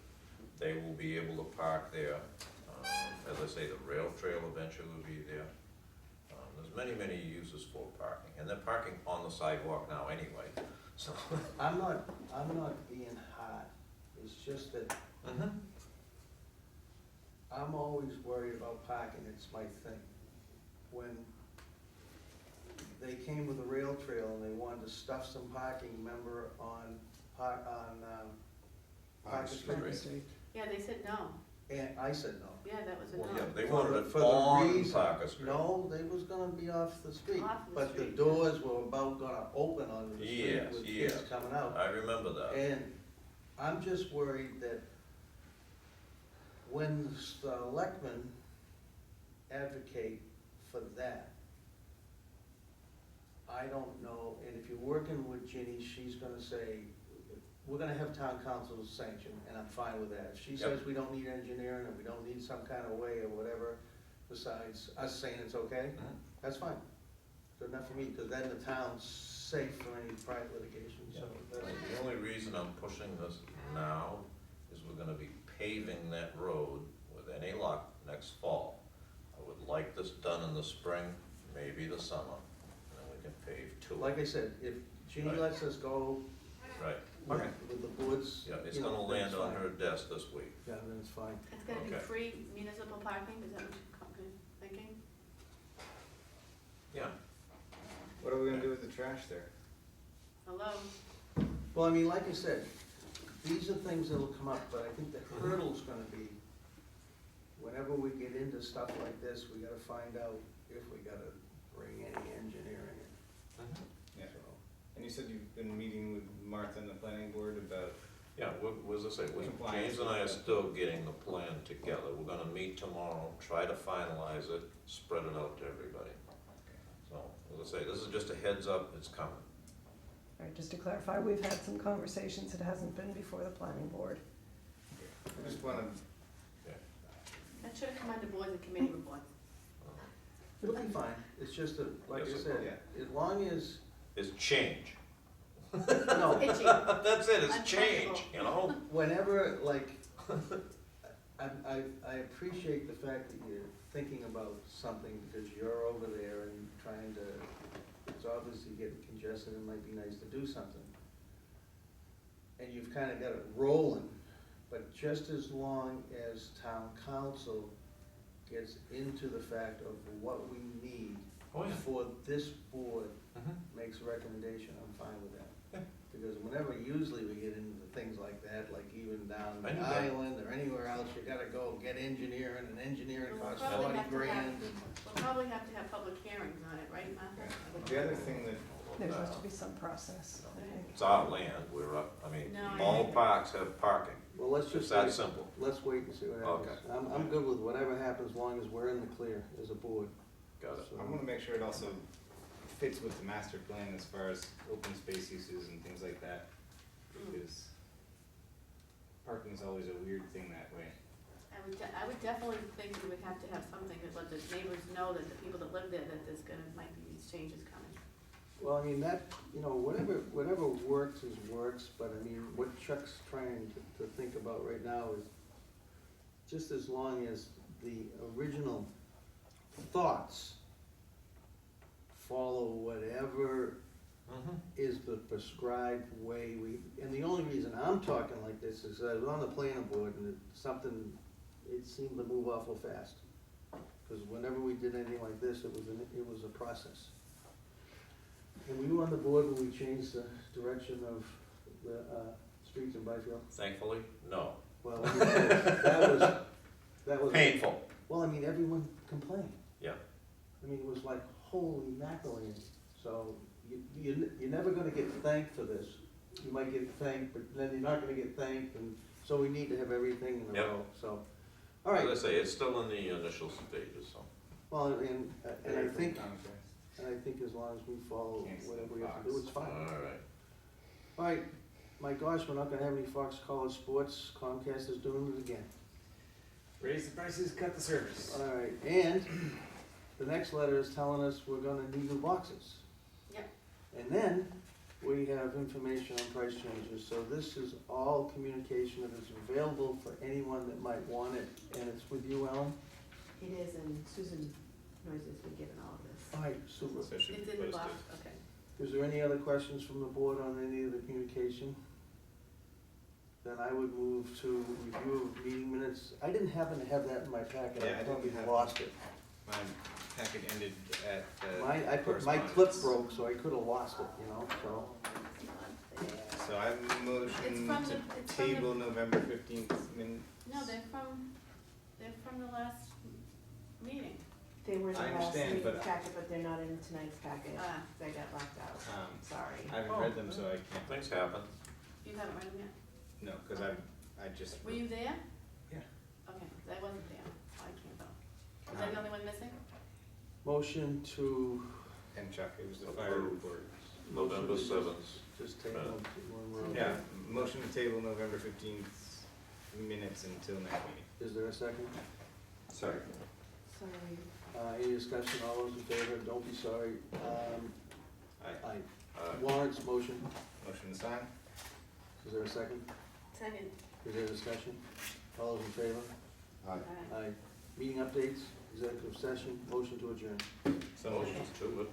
they will be able to park there. As I say, the rail trail eventually will be there. There's many uses for parking, and they're parking on the sidewalk now anyway, so. I'm not being hard, it's just that Mhm. I'm always worried about parking, it's my thing. When they came with a rail trail and they wanted to stuff some parking, remember, on Parker Street? Parker Street. Yeah, they said no. And I said no. Yeah, that was a Well, no. yeah, they For wanted the- it for the on reason- Parker Street. No, they was gonna be off the street, Off the but the street. doors were about gonna open onto the street Yes, with yes. kids coming out. I remember that. And I'm just worried that when the selectmen advocate for that, I don't know, and if you're working with Ginny, she's gonna say, we're gonna have town council's sanction, and I'm fine with that. If she says we don't need engineering, and we don't need some kind of way or whatever, besides us saying it's okay, Mhm. that's fine. Good enough for me, because then the town's safe from any private litigation, so that's. The only reason I'm pushing this now is we're gonna be paving that road with any luck next fall. I would like this done in the spring, maybe the summer, and then we can pave to it. Like I said, if Ginny Right. lets us go Right, Okay. with the boards, yeah, it's you know, gonna then land it's on fine. her desk this week. Yeah, then it's fine. It's gonna be Okay. free municipal parking, is that what you're thinking? Yeah, What are we gonna do with the trash there? Hello? Well, I mean, like I said, these are things that'll come up, but I think the hurdle's gonna be, whenever we get into stuff like this, we gotta find out if we gotta bring any engineering in. Yeah. So, And you said you've been meeting with Martha and the planning board about, yeah, as I say, Compliance James and I are with that. still getting the plan together. We're gonna meet tomorrow, try to finalize it, spread it out to everybody. So, as I say, this is just a heads up, it's coming. All right, just to clarify, we've had some conversations, it hasn't been before the planning board. I just wanna, That should have come under boards and committee reports. it'll be fine, it's just that, like I Yes, it said, as long as, It's change. no, Itchy. That's it, it's change, Uncomfortable. you know? whenever, like, I appreciate the fact that you're thinking about something, because you're over there and trying to, it's obviously getting congested, it might be nice to do something. And you've kinda got it rolling, but just as long as town council gets into the fact of what we need Oh, yeah. for this board, Mhm. makes a recommendation, I'm fine with that. Yeah. Because whenever usually we get into things like that, like even down I the knew that. island or anywhere else, you gotta go get engineering, and engineering We'll costs probably 40 have to have- grand. We'll probably have to have public hearings on it, right, Martha? The other thing that, There has to be some process, I think. It's our land, we're up, I mean, No, I all agree. parks have parking, Well, let's it's just that wait, simple. let's wait and see what happens. I'm good with whatever happens, as long as we're in the clear as a board. Got it. So- I wanna make sure it also fits with the master plan as far as open space uses and things like that, because parking is always a weird thing that way. I would definitely think we would have to have something to let the neighbors know, that the people that live there, that there's might be these changes coming. Well, I mean, that, whatever works is works, but I mean, what Chuck's trying to think about right now is just as long as the original thoughts follow whatever Mhm. is the prescribed way and the only reason I'm talking like this is I was on the planning board and it seemed to move awful fast. Cause whenever we did anything like this, it was a process. And we were on the board when we changed the direction of the, streets in Byfield. Thankfully, no. Well, that was. Painful. Well, I mean, everyone complained. Yeah. I mean, it was like, holy mackerel. So you're never gonna get thanked for this. You might get thanked, but then you're not gonna get thanked, and so we need to have everything in a Yep. row, so. All right, As I say, it's still in the initial stages, so. well, and I think, Contrast. and I think as long as we follow Can't say whatever we have to do, Fox. it's fine. All right. All right, my gosh, we're not gonna have any Fox College sports. Comcast is doing it again. Raise the prices, cut the service. All right, and the next letter is telling us we're gonna need new boxes. Yep. And then we have information on price changes, so this is all communication that is available for anyone that might want it, and it's with you, Ellen? It is, and Susan Noyes has been given all of this. All right, super. So it should be It's in the box, posted. okay. Is there any other questions from the board on any of the communication? Then I would move to review of meeting minutes. I didn't happen to have that in my packet, Yeah, I I didn't probably have- lost it. My packet ended at My clip correspondence. broke, so I could've lost it, so. It's not there. So I It's motion from to the- it's from the- table November 15th minutes. No, they're from the last meeting. They were in the I last understand, meeting's but- packet, but they're not in tonight's packet. Ah. They got left out, sorry. I haven't read them, so I can't, Things happen. You haven't read them yet? no, cause I just. Were you there? Yeah. Okay, 'cause I wasn't there, so I can't vote. Was I the only one missing? Motion to And Chuck, it was the fire Approved. report. November 7th. just take them when we're. Yeah, motion to table November 15th minutes until next meeting. Is there a second? Sorry. Sorry. Any discussion, all those in favor, don't be sorry. Aye. Warrants, motion, Motion to sign? is there a second? Second. Is there discussion? All those in favor? Aye. Aye. Meeting updates, executive session, motion to adjourn. So Motion to adjourn.